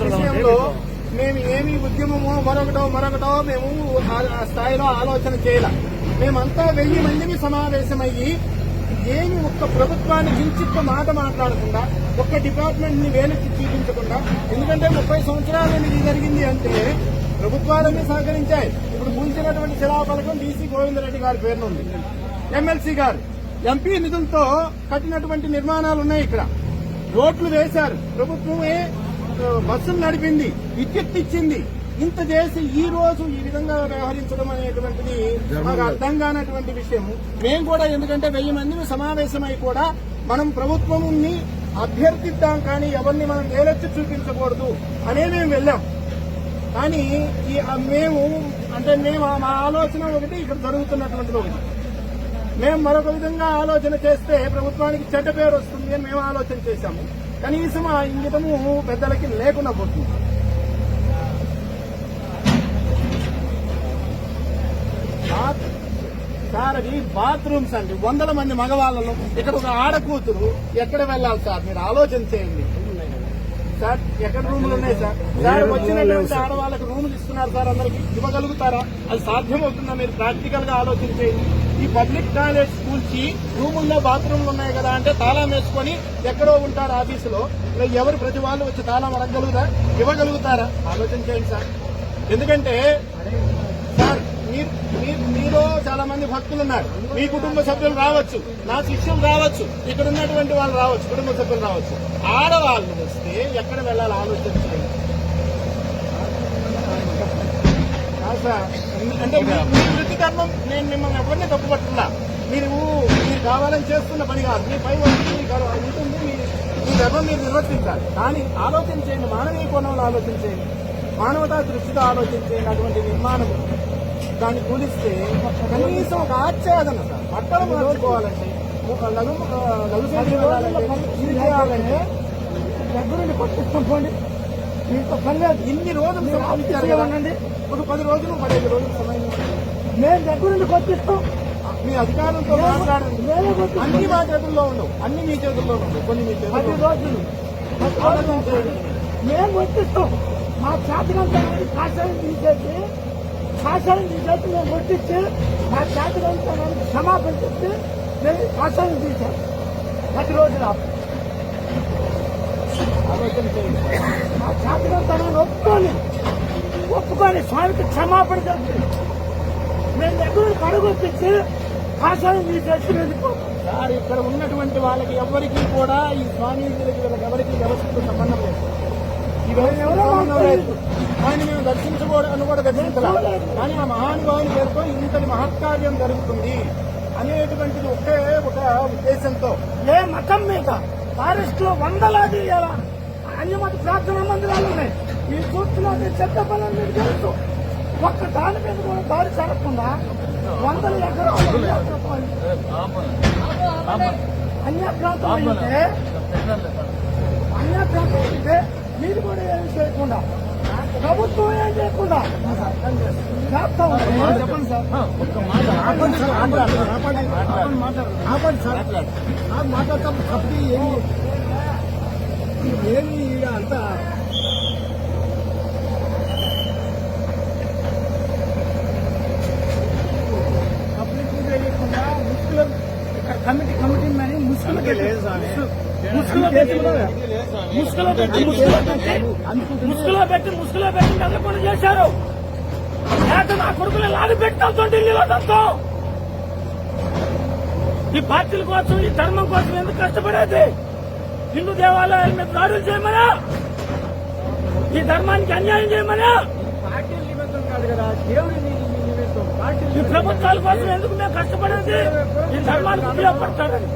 విషయంలో మేము ఏమి ఉద్యమమో మరొకటో మేము ఆ స్థాయిలో ఆలోచన చేయాల. మేమంతా 1000 మందిని సమావేశమయ్యి ఏమి ఒక్క ప్రభుత్వాన్ని కించిత్త మాట మాట్లాడకుండా, ఒక్క డిపార్ట్మెంట్ ని వేలెత్తి చూపించకుండా, ఎందుకంటే 30 సంవత్సరాల ఇది జరిగింది అంటే ప్రభుత్వాలన్నీ సహకరించాయి. ఇప్పుడు కూల్చినటువంటి శిలాఫలకం డీసీ గోవిందరెడ్డి గారి పేరున ఉంది. ఎమ్మెల్సీ గారు ఎంపీ నిధులతో కట్టినటువంటి నిర్మాణాలు ఉన్నాయి. ఇక్కడ రోడ్లు వేశారు, ప్రభుత్వమే బస్సులు నడిపింది, విద్యుత్ ఇచ్చింది. ఇంత చేసి ఈ రోజు ఈ విధంగా వ్యవహరించడం అనేటువంటిది మాకు అర్థం కానటువంటి విషయం. మేము కూడా ఎందుకంటే 1000 మందిని సమావేశమై కూడా మనం ప్రభుత్వంని అభ్యర్థిద్దాం, కానీ ఎవరిని మనం వేలెత్తి చూపించకూడదు అనే మేము వెళ్ళాం. కానీ మేము మా ఆలోచన ఒకటి, ఇక్కడ జరుగుతున్నటువంటిది ఒకటి. మేము మరొక విధంగా ఆలోచన చేస్తే ప్రభుత్వానికి చెడ్డ పేరు వస్తుంది అని మేము ఆలోచన చేశాము. కనీసం ఆ ఇంగితము పెద్దలకి లేకుండా పోతుంది. సార్ అది బాత్రూమ్స్ అండి, 100 మంది మగవాళ్ళలో ఇక్కడ ఒక ఆడకూతురు ఎక్కడ వెళ్ళాలి సార్? మీరు ఆలోచన చేయండి సార్. ఎక్కడ రూములు ఉన్నాయి సార్? సార్ వచ్చినటువంటి ఆడవాళ్ళకి రూములు ఇస్తున్నారు సార్, అందరికి ఇవ్వగలుగుతారా? అది సాధ్యమవుతుందా? మీరు ప్రాక్టికల్ గా ఆలోచన చేయండి. ఈ పబ్లిక్ టాయిలెట్ స్కూల్స్ కి రూముల్లో బాత్రూమ్లు ఉన్నాయి కదా అంటే తాళం వేసుకొని ఎక్కడో ఉంటారు ఆఫీసులో. ఎవరు ప్రతి వాళ్ళు వచ్చి తాళం ఇవ్వగలుగుతారా? ఆలోచన చేయండి సార్. ఎందుకంటే సార్ మీలో చాలా మంది భక్తులు ఉన్నారు, మీ కుటుంబ సభ్యులు రావచ్చు, నా శిష్యులు రావచ్చు, ఇక్కడ ఉన్నటువంటి వాళ్ళు రావచ్చు, కుటుంబ సభ్యులు రావచ్చు. ఆడవాళ్ళు వస్తే ఎక్కడ వెళ్ళాలి ఆలోచన చేయండి సార్. అంటే మీ వృత్తి ధర్మం, నేను మిమ్మల్ని ఎవరిని తప్పుపట్టున్నా. మీరు కావాలని చేస్తున్న పని కాదు, మీ పై ఉంటుంది, మీ ధర్మం మీరు నిర్వర్తించాలి. కానీ ఆలోచన చేయండి, మానవీయ కోణంలో ఆలోచన చేయండి, మానవతా దృష్టితో ఆలోచన చేయండి. అటువంటి నిర్మాణం దాన్ని కూలిస్తే కనీసం ఒక ఆచ్ఛాదన సార్. బట్టలు మార్చుకోవాలంటే చేయాలంటే దగ్గరుండి కొట్టించుకోండి. మీతో పని లేదు. ఇన్ని రోజులు సమాపించారు కదండి, ఒక 10 రోజులు 15 రోజులు సమయం మేము దగ్గరుండి కొట్టిస్తాం. మీ అధికారులతో మాట్లాడండి. అన్ని మా చేతుల్లో ఉండవు, అన్ని మీ చేతుల్లో ఉండవు, కొన్ని మీ చేతుల్లో. 10 రోజులు మేము కొట్టిస్తాం. మా చేతనంతా కాషాయం తీసేసి మేము కొట్టించి మా చేతనంతా క్షమాపణ చెప్తే మేము కాషాయం తీసాం. 10 రోజులు ఆలోచన చేయండి. మా చేతనంతా ఒప్పుకొని స్వామికి క్షమాపణ చెప్పి మేము దగ్గర కడుగొప్పించి కాషాయం తీసేసి వెళ్ళిపోతాం సార్. ఇక్కడ ఉన్నటువంటి వాళ్ళకి ఎవరికి కూడా ఈ స్వామీజీలకి ఎవరికి వ్యవస్థతో సంబంధం లేదు. ఆయన మేము దర్శించుకోవడం కూడా దర్శించాలి. కానీ ఆ మహానుభావుని పేరుతో ఇంతటి మహత్కార్యం జరుగుతుంది అనేటువంటిది ఒక ఉద్దేశంతో ఏ మతం మీద ఫారెస్ట్ లో 100లాది అన్యమత ప్రార్థనా మందిరాలు ఉన్నాయి. ఈ చూస్తున్నా చెత్త పనులు మీకు తెలుసు. ఒక్క దాని మీద కూడా దారి జరగకుండా 100 ఎకరాలు అన్యప్రాంతం అయితే మీరు కూడా ఏమి చేయకుండా, ప్రభుత్వం ఏం చేయకుండా చేస్తాం. చెప్పండి సార్, ఒక్క మాట ఆపండి సార్. ఆపండి సార్, నాకు మాట్లాడతాం. తప్పి ఏమి అంతా పబ్లిక్ తెలియకుండా కమిటీ అని ముసుగులో పెట్టి నెలకొని చేశారు. లేక నా కొడుకులు లాగి పెట్టాలతో ఢిల్లీలో దంతో ఈ పార్టీల కోసం, ఈ ధర్మం కోసం ఎందుకు కష్టపడేది? హిందూ దేవాలయాల మీద దాడులు చేయమనా? ఈ ధర్మానికి అన్యాయం చేయమనా? పార్టీల నిమిత్తం కాదు కదా, దేవుడి నిమిత్తం. ఈ ప్రభుత్వాల కోసం ఎందుకు మేము కష్టపడేది? ఈ ధర్మానికి ఉపయోగపడతారని